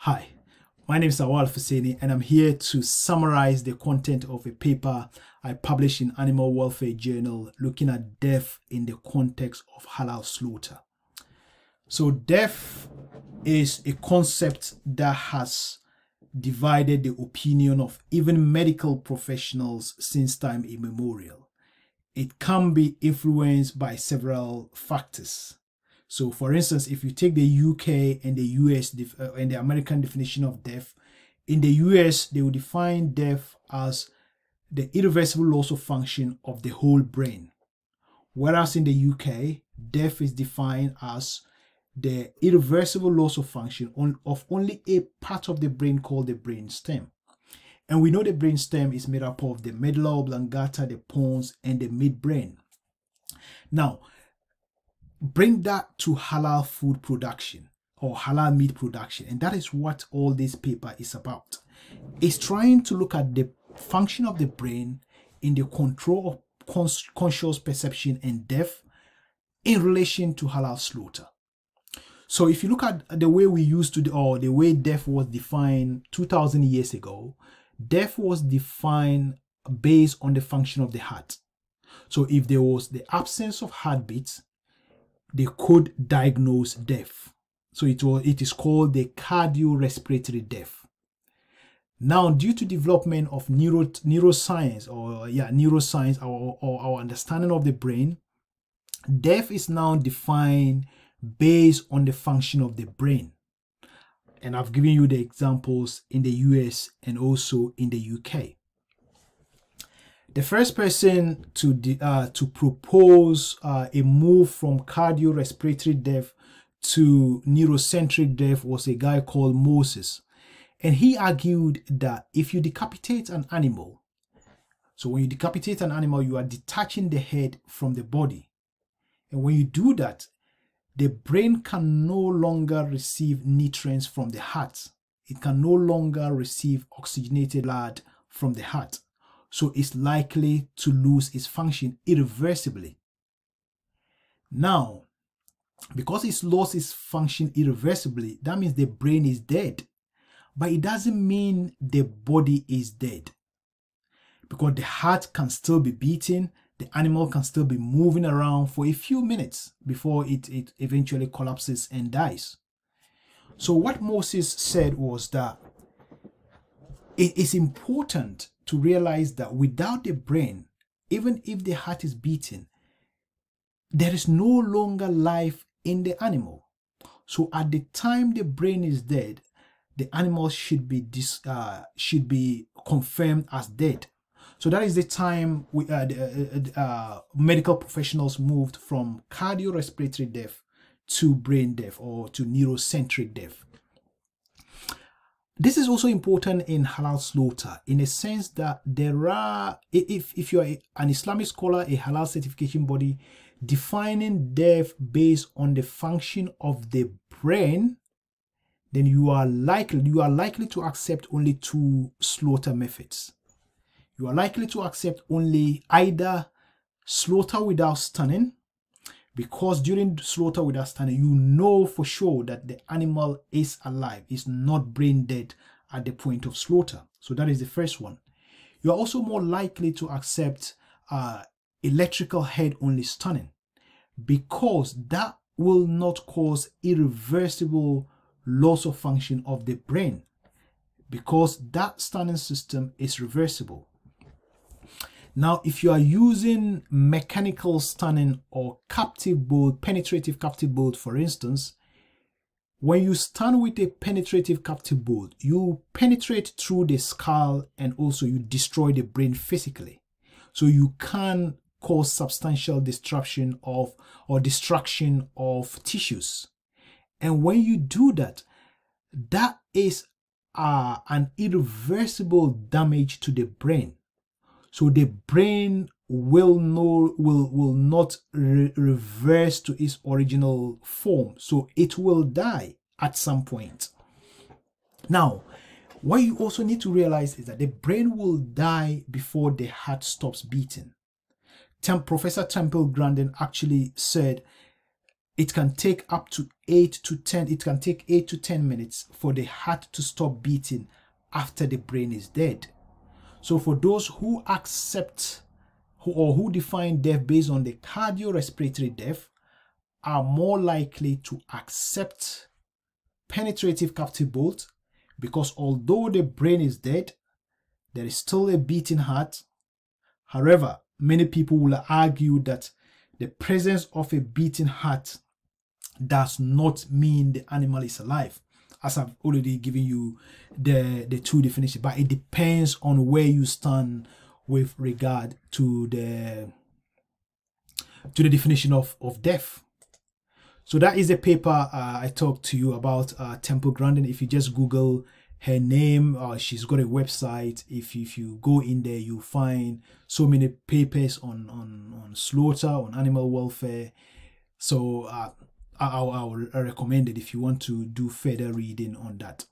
Hi, my name is Halal, and I'm here to summarize the content of a paper I published in Animal Welfare Journal looking at death in the context of halal slaughter. So death is a concept that has divided the opinion of even medical professionals since time immemorial. It can be influenced by several factors. So, for instance, if you take the UK and the US and the American definition of death, in the US, they will define death as the irreversible loss of function of the whole brain. Whereas in the UK, death is defined as the irreversible loss of function of only a part of the brain called the brain stem. And we know the brain stem is made up of the medulla oblongata, the pons, and the midbrain. Now, bring that to halal food production or halal meat production, and that is what all this paper is about. It's trying to look at the function of the brain in the control of conscious perception and death in relation to halal slaughter. So if you look at the way we used to, or the way death was defined 2000 years ago, death was defined based on the function of the heart. So if there was the absence of heartbeats, they could diagnose death. So it is called the cardiorespiratory death. Now, due to development of neuroscience or our understanding of the brain, death is now defined based on the function of the brain. And I've given you the examples in the US and also in the UK. The first person to propose a move from cardiorespiratory death to neurocentric death was a guy called Moses. And he argued that if you decapitate an animal, so when you decapitate an animal, you are detaching the head from the body. And when you do that, the brain can no longer receive nutrients from the heart. It can no longer receive oxygenated blood from the heart. So it's likely to lose its function irreversibly. Now, because it's lost its function irreversibly, that means the brain is dead. But it doesn't mean the body is dead. Because the heart can still be beating, the animal can still be moving around for a few minutes before it eventually collapses and dies. So what Moses said was that it is important to realize that without the brain, even if the heart is beating, there is no longer life in the animal. So at the time the brain is dead, the animal should be confirmed as dead. So that is the time medical professionals moved from cardiorespiratory death to brain death or to neurocentric death. This is also important in halal slaughter in a sense that there are, if you are an Islamic scholar, a halal certification body, defining death based on the function of the brain, then you are likely to accept only two slaughter methods. You are likely to accept only either slaughter without stunning, because during slaughter without stunning, you know for sure that the animal is alive, is not brain dead at the point of slaughter. So that is the first one. You are also more likely to accept electrical head only stunning, because that will not cause irreversible loss of function of the brain, because that stunning system is reversible. Now, if you are using mechanical stunning or captive bolt, penetrative captive bolt, for instance, when you stun with a penetrative captive bolt, you penetrate through the skull and also you destroy the brain physically. So you can cause substantial destruction of tissues. And when you do that, that is an irreversible damage to the brain. So the brain will not reverse to its original form. So it will die at some point. Now, what you also need to realize is that the brain will die before the heart stops beating. Professor Temple Grandin actually said it can take up to 8 to 10, it can take 8 to 10 minutes for the heart to stop beating after the brain is dead. So for those who accept or who define death based on the cardiorespiratory death, are more likely to accept penetrative captive bolt, because although the brain is dead, there is still a beating heart. However, many people will argue that the presence of a beating heart does not mean the animal is alive, as I've already given you the two definitions, but it depends on where you stand with regard to the definition of death. So that is the paper I talked to you about, Temple Grandin. If you just Google her name, she's got a website. If you go in there, you find so many papers on slaughter, on animal welfare. So I recommend it if you want to do further reading on that.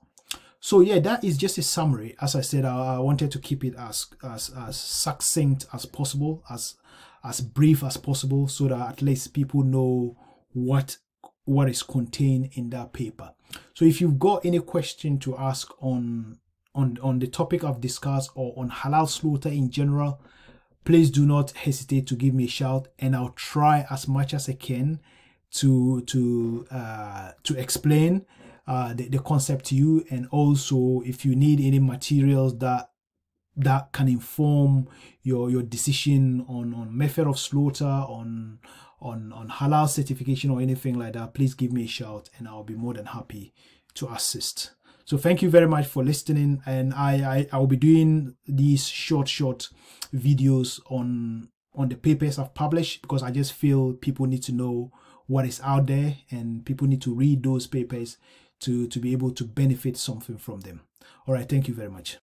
So yeah, that is just a summary. As I said, I wanted to keep it as succinct as possible, as brief as possible, so that at least people know what is contained in that paper. So if you've got any question to ask on the topic I've discussed, or on halal slaughter in general, please do not hesitate to give me a shout, and I'll try as much as I can to explain the concept to you. And also, if you need any materials that can inform your decision on method of slaughter, on halal certification or anything like that, please give me a shout and I'll be more than happy to assist. So thank you very much for listening, and I'll be doing these short videos on the papers I've published, because I just feel people need to know what is out there, and people need to read those papers to be able to benefit something from them. All right, thank you very much.